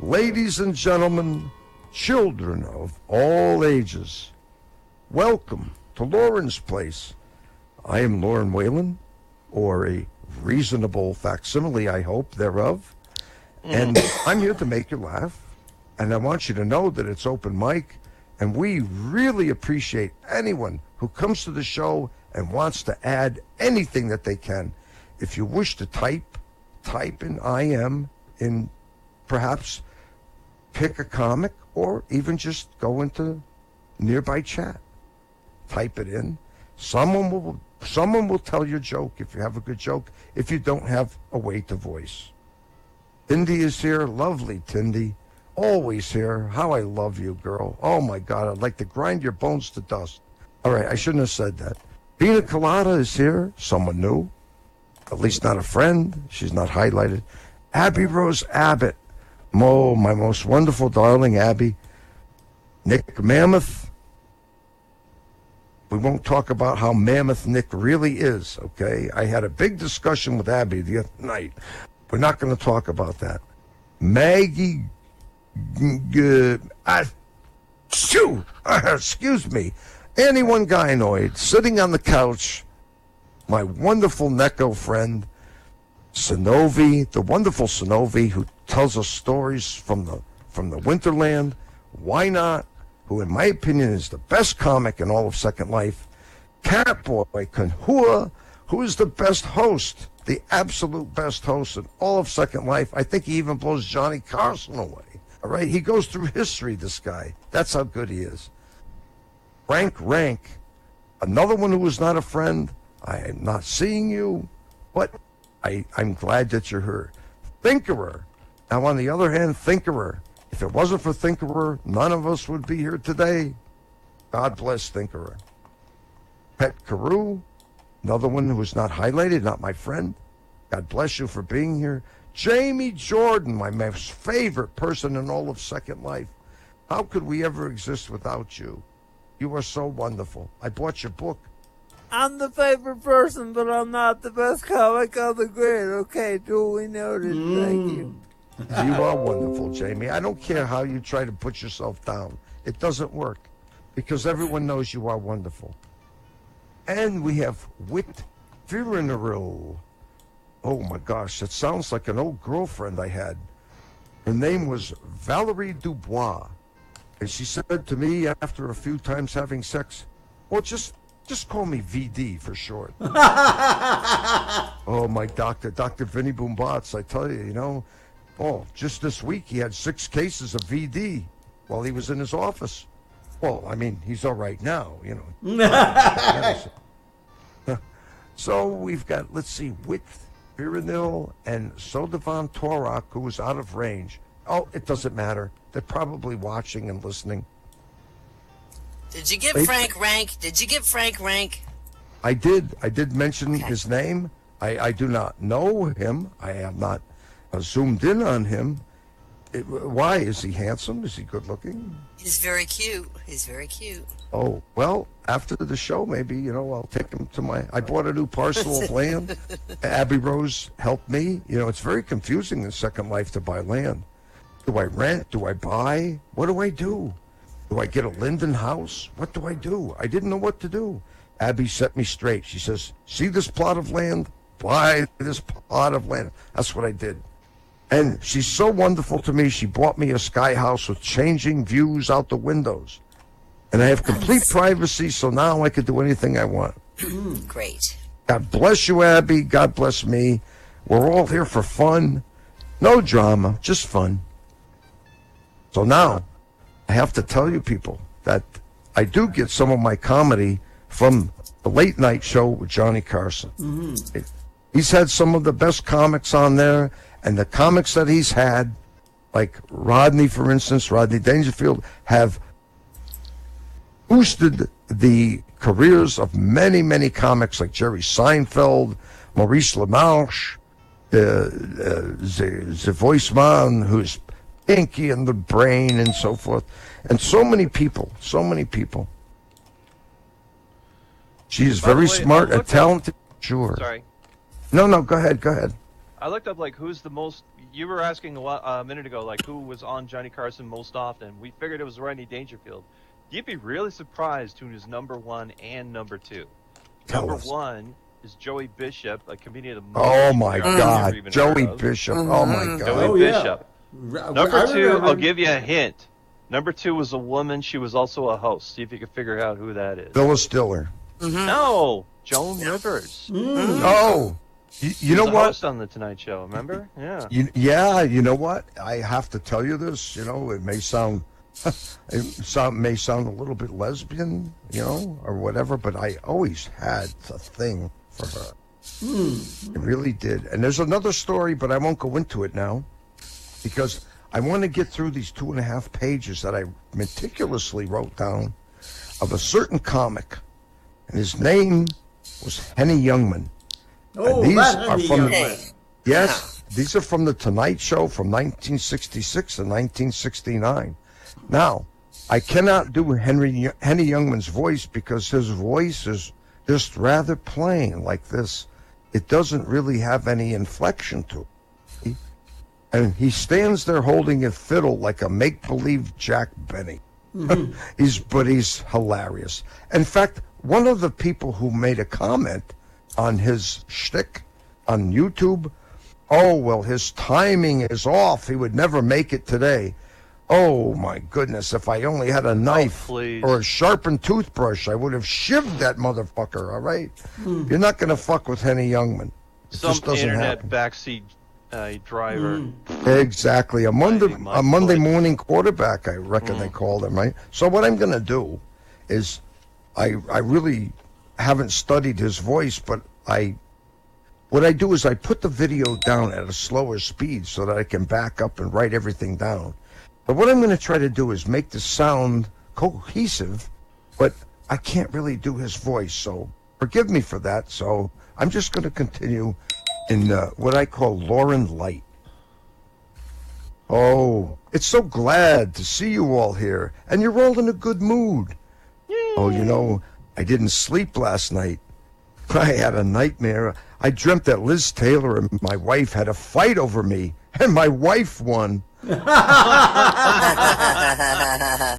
ladies and gentlemen, children of all ages, welcome to Lauren's Place. I am Lauren Whalen, or a reasonable facsimile, I hope, thereof. And I'm here to make you laugh. And I want you to know that it's open mic. And we really appreciate anyone who comes to the show and wants to add anything that they can. If you wish to type in I am, in perhaps pick a comic, or even just go into nearby chat. Type it in. Someone will tell your joke if you have a good joke, if you don't have a way to voice. Tindy is here. Lovely Tindy. Always here. How I love you, girl. Oh, my God. I'd like to grind your bones to dust. All right, I shouldn't have said that. Pina Colada is here. Someone new. At least not a friend. She's not highlighted. Abby Rose Abbott. My most wonderful darling Abby. Nick Mammoth. We won't talk about how mammoth Nick really is, okay? I had a big discussion with Abby the other night. We're not going to talk about that. Maggie... excuse me. Anyone gynoid sitting on the couch. My wonderful Necco friend, Sinovi, the wonderful Sinovi, who tells us stories from the Winterland. Why not? Who, in my opinion, is the best comic in all of Second Life. Catboy Kanhua, who is the best host, the absolute best host in all of Second Life. I think he even blows Johnny Carson away. All right, he goes through history, this guy. That's how good he is. Frank Rank, another one who was not a friend. I am not seeing you, but I'm glad that you're here. Thinkerer. Now, on the other hand, Thinkerer. If it wasn't for Thinkerer, none of us would be here today. God bless Thinkerer. Pet Carew, another one who was not highlighted, not my friend. God bless you for being here. Jamie Jordan, my most favorite person in all of Second Life. How could we ever exist without you? You are so wonderful. I bought your book. I'm the favorite person, but I'm not the best comic on the grid. Okay, duly noted. Thank you. You are wonderful, Jamie. I don't care how you try to put yourself down. It doesn't work, because everyone knows you are wonderful. And we have Whit Virinaril. Oh, my gosh, that sounds like an old girlfriend I had. Her name was Valerie Dubois. And she said to me after a few times having sex, well, just call me VD for short. Oh, my doctor, Dr. Vinny Boombots, I tell you, just this week he had 6 cases of VD while he was in his office. Well, I mean, he's all right now, So we've got, let's see, Whit Virinil and Sodavan Torak, who was out of range. Oh, it doesn't matter. They're probably watching and listening. Did you get Frank Rank? I did mention his name. I do not know him. I have not zoomed in on him. Why? Is he handsome? Is he good looking? He's very cute. Oh, well, after the show, maybe, I'll take him to I bought a new parcel of land. Abby Rose helped me. It's very confusing in Second Life to buy land. Do I rent? Do I buy? What do I do? Do I get a Linden house? What do I do? I didn't know what to do. Abby set me straight. She says, see this plot of land? Buy this plot of land. That's what I did. And she's so wonderful to me. She bought me a sky house with changing views out the windows. And I have complete privacy, so now I can do anything I want. Great. God bless you, Abby. God bless me. We're all here for fun. No drama, just fun. So now, I have to tell you people that I do get some of my comedy from the late night show with Johnny Carson. He's had some of the best comics on there, and the comics that he's had, like Rodney, for instance, Rodney Dangerfield, have boosted the careers of many, many comics like Jerry Seinfeld, Maurice LaMarche, the voice man who's Pinky and the Brain and so forth, and so many people. She is very smart and talented. Sure. Sorry. No, go ahead. I looked up like who's the most. You were asking a minute ago, like who was on Johnny Carson most often. We figured it was Rodney Dangerfield. You'd be really surprised who is number 1 and number 2. Tell Number us. 1 is Joey Bishop, a comedian of Oh my I've never God, even Joey heard of. Bishop. Oh my God. Joey Bishop. I Number 2, remember- I'll give you a hint. Number 2 was a woman. She was also a host. See if you can figure out who that is. Phyllis Diller. No, Joan Rivers. Oh, you know was a what? host on the Tonight Show. Remember? Yeah. You know what? I have to tell you this. You know, it may sound, may sound a little bit lesbian, you know, or whatever. But I always had a thing for her. I really did. And there's another story, but I won't go into it now, because I want to get through these 2.5 pages that I meticulously wrote down of a certain comic, and his name was Henny Youngman. Oh, these that are Henny from Youngman. Yes, these are from the Tonight Show from 1966 and 1969. Now, I cannot do Henny Youngman's voice because his voice is just rather plain like this. It doesn't really have any inflection to it. And he stands there holding a fiddle like a make-believe Jack Benny. He's hilarious. In fact, one of the people who made a comment on his shtick on YouTube, oh, well, his timing is off. He would never make it today. Oh, my goodness. If I only had a knife please. or a sharpened toothbrush, I would have shivved that motherfucker, all right? You're not going to fuck with Henny Youngman. It Some just doesn't internet happen. backseat driver. Exactly. A Monday foot. morning quarterback, I reckon they called him, right? So what I'm going to do is I really haven't studied his voice, but what I do is I put the video down at a slower speed so that I can back up and write everything down. But what I'm going to try to do is make the sound cohesive, but I can't really do his voice, so forgive me for that. So I'm just going to continue in what I call Lauren Light. Oh, it's so glad to see you all here, and you're all in a good mood. Oh, you know, I didn't sleep last night. I had a nightmare. I dreamt that Liz Taylor and my wife had a fight over me, and my wife won.